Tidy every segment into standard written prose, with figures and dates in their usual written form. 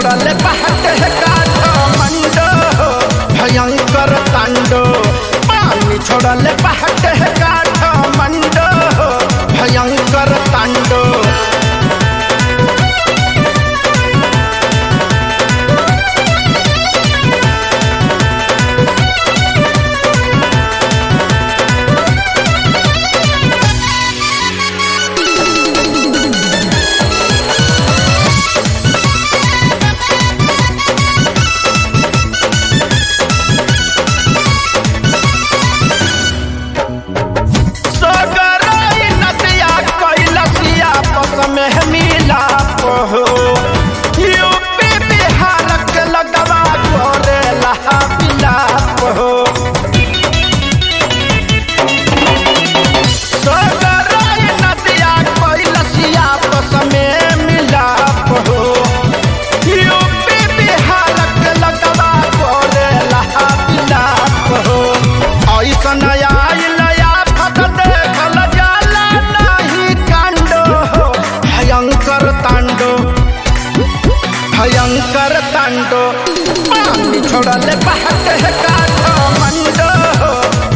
छोड़ले पहाड़ काठमांडू भयंकर तांडो। पानी छोड़ले पहाड़ काठमांडू भयंकर तांडो। यूपी बिहार के लगवा गोरे लहा बिलाप हो। सोगराई नदिया कैलसिया बस में मिलाप हो। यूपी बिहार के लगवा गोरे लहा बिलाप हो। ऐसा नया देखल जाला नहीं कांडो भयंकर तांडो भयंकर तांडो। पानी छोड़ले पहाड़ काठमांडू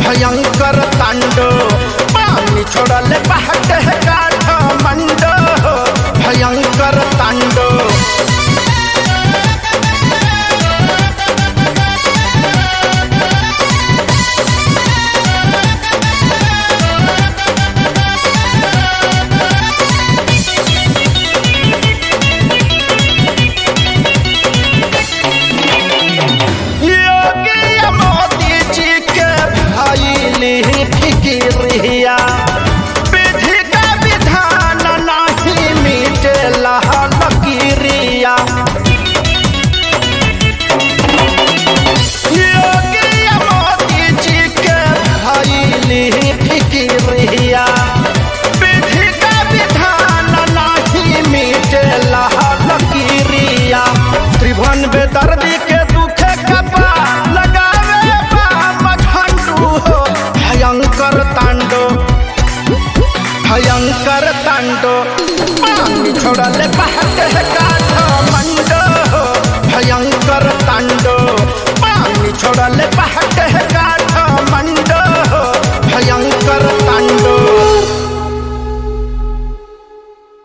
भयंकर तांडो। पानी छोड़ले पहाड़ काठमांडू भयंकर तांडो। फिकिरिया विधि का विधान नहीं मिटेला लकीरिया। योगी मोदी जी के भइली फिकिरिया विधि का विधान नहीं मिटेला लकीरिया। त्रिभुवन बेदर्दी के दुखे कपा लगावे बामझंडू हो भयंकर तांडो भयंकर तांडो। पानी छोड़ले पहाड़ काठमांडू भयंकर तांडो। पानी छोड़ले पहाड़